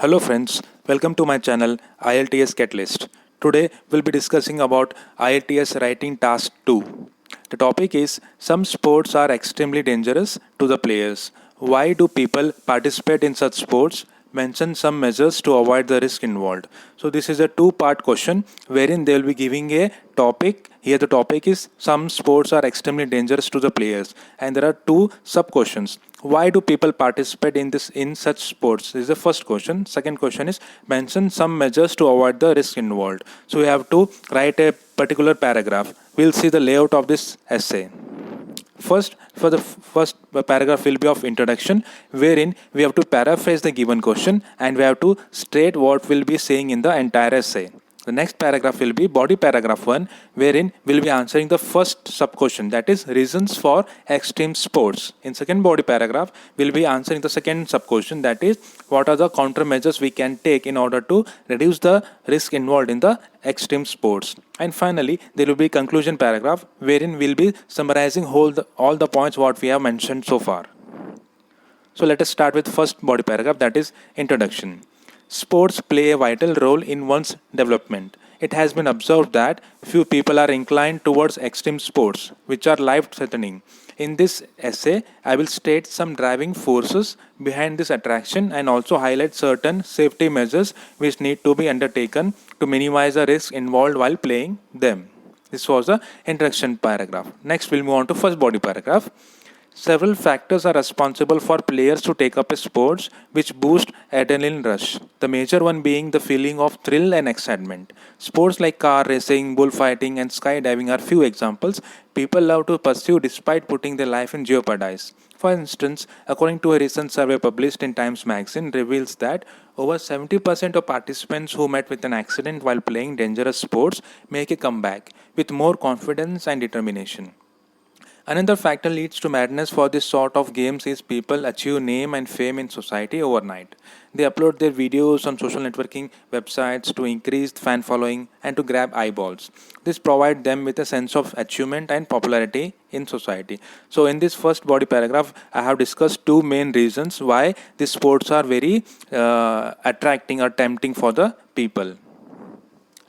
Hello friends, welcome to my channel IELTS Catalyst. Today we'll be discussing about IELTS Writing Task 2. The topic is some sports are extremely dangerous to the players. Why do people participate in such sports? Mention some measures to avoid the risk involved. So this is a two-part question wherein they will be giving a topic. Here the topic is some sports are extremely dangerous to the players, and there are two sub questions. Why do people participate in such sports? This is the first question. Second question is mention some measures to avoid the risk involved. So we have to write a particular paragraph. We'll see the layout of this essay. First, for the first paragraph will be of introduction, wherein we have to paraphrase the given question and we have to state what we'll be saying in the entire essay. The next paragraph will be body paragraph 1, wherein we'll be answering the first sub question, that is reasons for extreme sports. In second body paragraph, we'll be answering the second sub question, that is what are the countermeasures we can take in order to reduce the risk involved in the extreme sports. And finally, there will be conclusion paragraph, wherein we'll be summarizing all the points what we have mentioned so far. So let us start with first body paragraph, that is introduction. Sports play a vital role in one's development. It has been observed that few people are inclined towards extreme sports, which are life-threatening. In this essay, I will state some driving forces behind this attraction and also highlight certain safety measures which need to be undertaken to minimize the risk involved while playing them. This was the introduction paragraph. Next, we'll move on to first body paragraph. Several factors are responsible for players to take up a sports which boost adrenaline rush. The major one being the feeling of thrill and excitement. Sports like car racing, bullfighting and skydiving are few examples people love to pursue despite putting their life in jeopardy. For instance, according to a recent survey published in Times Magazine reveals that over 70% of participants who met with an accident while playing dangerous sports make a comeback with more confidence and determination. Another factor leads to madness for this sort of games is people achieve name and fame in society overnight. They upload their videos on social networking websites to increase fan following and to grab eyeballs. This provides them with a sense of achievement and popularity in society. So in this first body paragraph, I have discussed two main reasons why these sports are very attracting or tempting for the people.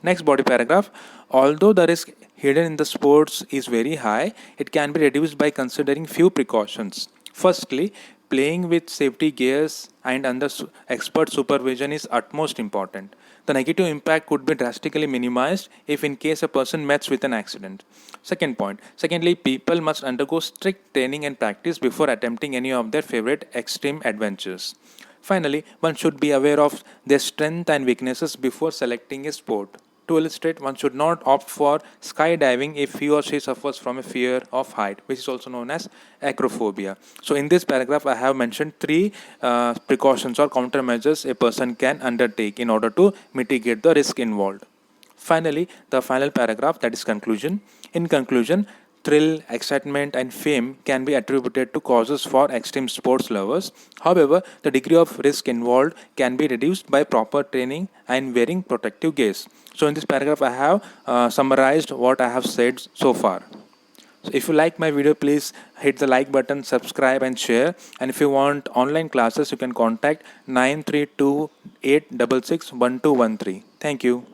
Next body paragraph. Although the risk hidden in the sports is very high, it can be reduced by considering few precautions. Firstly, playing with safety gears and under expert supervision is utmost important. The negative impact could be drastically minimized if in case a person meets with an accident. Secondly, people must undergo strict training and practice before attempting any of their favorite extreme adventures. Finally, one should be aware of their strengths and weaknesses before selecting a sport. To illustrate, one should not opt for skydiving if he or she suffers from a fear of height, which is also known as acrophobia. So in this paragraph, I have mentioned three precautions or countermeasures a person can undertake in order to mitigate the risk involved. Finally, the final paragraph, that is conclusion. In conclusion, thrill, excitement and fame can be attributed to causes for extreme sports lovers. However, the degree of risk involved can be reduced by proper training and wearing protective gears. So in this paragraph, I have summarized what I have said so far. So if you like my video, please hit the like button, subscribe and share. And if you want online classes, you can contact 9328661213. Thank you.